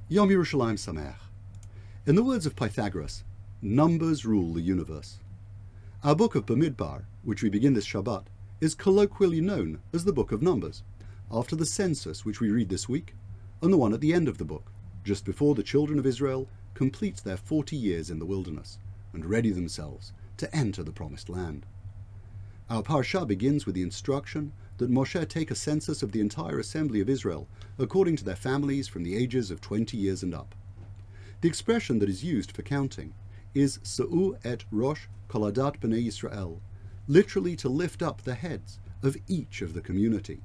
Yom Yerushalayim Sameach. In the words of Pythagoras, numbers rule the universe. Our book of Bemidbar, which we begin this Shabbat, is colloquially known as the Book of Numbers, after the census which we read this week, and the one at the end of the book, just before the children of Israel complete their 40 years in the wilderness and ready themselves to enter the promised land. Our Parasha begins with the instruction that Moshe take a census of the entire assembly of Israel according to their families from the ages of 20 years and up. The expression that is used for counting is Sa'u et Rosh Koladat B'nai Yisrael, literally to lift up the heads of each of the community.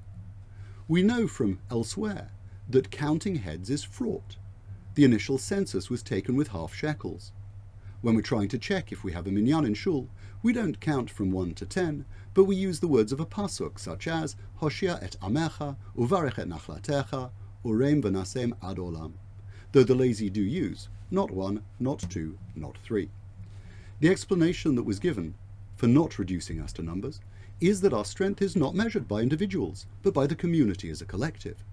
We know from elsewhere that counting heads is fraught. The initial census was taken with half shekels. When we're trying to check if we have a minyan in shul, we don't count from 1 to 10, but we use the words of a pasuk such as Hoshia et amecha, uvarech et nachlatecha, ureim v'nasem ad olam, though the lazy do use not 1, not 2, not 3. The explanation that was given for not reducing us to numbers is that our strength is not measured by individuals, but by the community as a collective.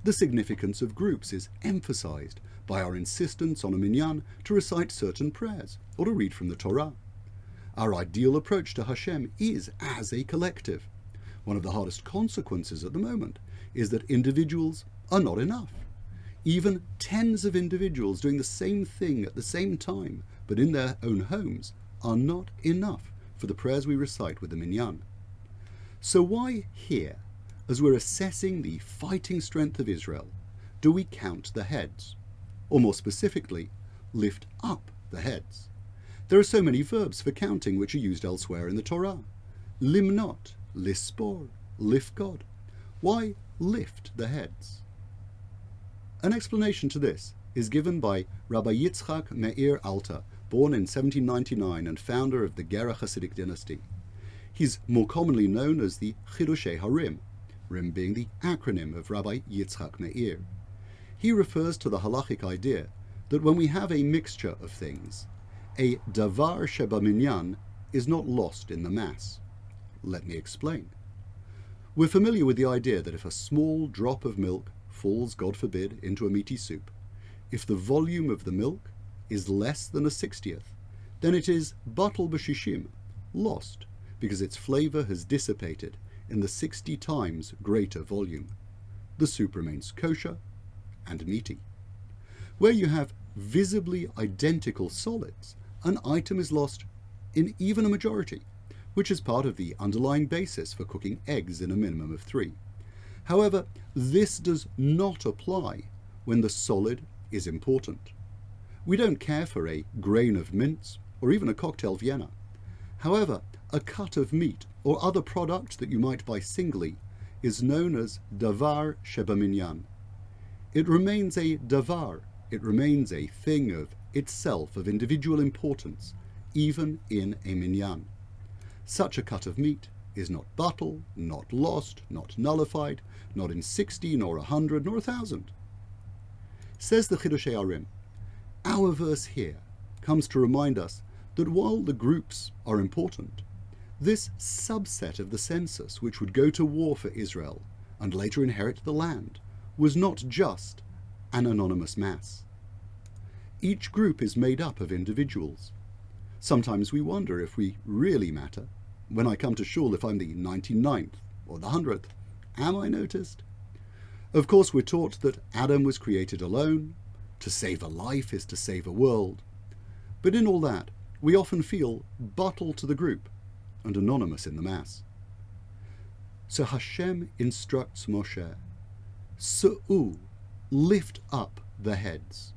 The significance of groups is emphasized by our insistence on a minyan to recite certain prayers or to read from the Torah. Our ideal approach to Hashem is as a collective. One of the hardest consequences at the moment is that individuals are not enough. Even tens of individuals doing the same thing at the same time, but in their own homes, are not enough for the prayers we recite with the minyan. So why here, as we're assessing the fighting strength of Israel, do we count the heads? Or more specifically, lift up the heads? There are so many verbs for counting which are used elsewhere in the Torah. Limnot, lispor, lifgod. Why lift the heads? An explanation to this is given by Rabbi Yitzchak Meir Alter, born in 1799 and founder of the Gera Hasidic dynasty. He's more commonly known as the Chidushei Harim, Rim being the acronym of Rabbi Yitzchak Meir. He refers to the halachic idea that when we have a mixture of things, a davar sheba minyan is not lost in the mass. Let me explain. We're familiar with the idea that if a small drop of milk falls, God forbid, into a meaty soup, if the volume of the milk is less than a 60th, then it is batal b'shishim, lost, because its flavor has dissipated in the 60 times greater volume. The soup remains kosher and meaty. Where you have visibly identical solids, an item is lost in even a majority, which is part of the underlying basis for cooking eggs in a minimum of 3. However, this does not apply when the solid is important. We don't care for a grain of mince or even a cocktail Vienna. However, a cut of meat or other product that you might buy singly is known as davar sheba minyan. It remains a davar, it remains a thing of itself, of individual importance, even in a minyan. Such a cut of meat is not batal, not lost, not nullified, not in 60, nor 100, nor 1,000. Says the Chidushei Arim, our verse here comes to remind us that while the groups are important, this subset of the census, which would go to war for Israel and later inherit the land, was not just an anonymous mass. Each group is made up of individuals. Sometimes we wonder if we really matter. When I come to shul, if I'm the 99th or the 100th, am I noticed? Of course, we're taught that Adam was created alone. To save a life is to save a world. But in all that, we often feel batal to the group and anonymous in the mass. So Hashem instructs Moshe, Su'u, lift up the heads.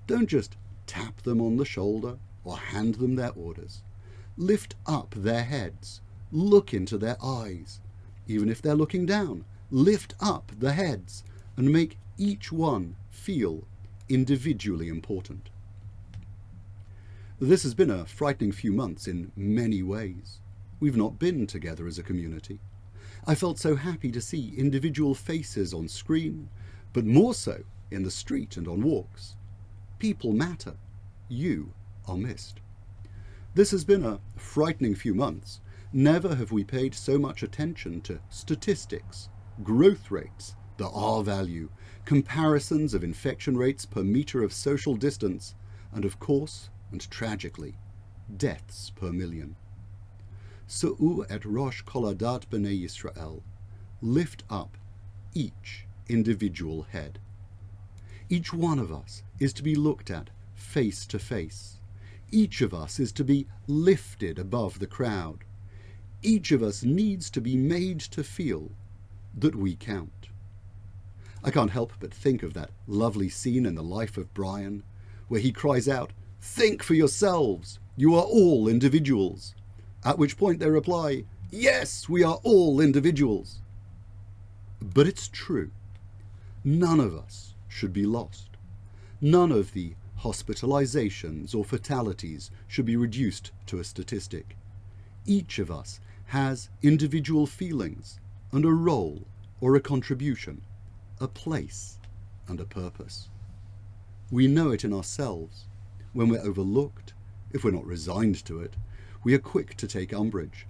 Don't just tap them on the shoulder or hand them their orders. Lift up their heads. Look into their eyes. Even if they're looking down, lift up the heads and make each one feel individually important. This has been a frightening few months in many ways. We've not been together as a community. I felt so happy to see individual faces on screen, but more so in the street and on walks. People matter. You are missed. This has been a frightening few months. Never have we paid so much attention to statistics, growth rates, the R value, comparisons of infection rates per metre of social distance, and of course, and tragically, deaths per million. Su'u et rosh kol adat b'nei Yisrael, lift up each individual head. Each one of us is to be looked at face to face. Each of us is to be lifted above the crowd. Each of us needs to be made to feel that we count. I can't help but think of that lovely scene in the life of Brian, where he cries out, "Think for yourselves, you are all individuals." At which point they reply, "Yes, we are all individuals." But it's true. None of us should be lost. None of the hospitalizations or fatalities should be reduced to a statistic. Each of us has individual feelings and a role or a contribution, a place and a purpose. We know it in ourselves. When we're overlooked, if we're not resigned to it, we are quick to take umbrage.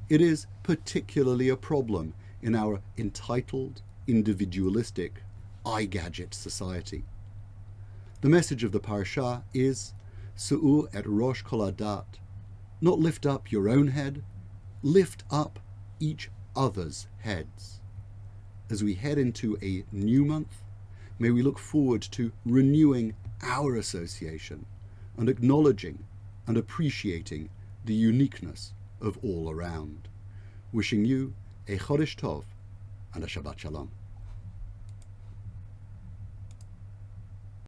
It is particularly a problem in our entitled, individualistic, I-gadget society. The message of the Parasha is Su'u et rosh kol adat. Not lift up your own head, lift up each other's heads. As we head into a new month, may we look forward to renewing our association and acknowledging and appreciating the uniqueness of all around. Wishing you a Chodesh Tov and a Shabbat Shalom.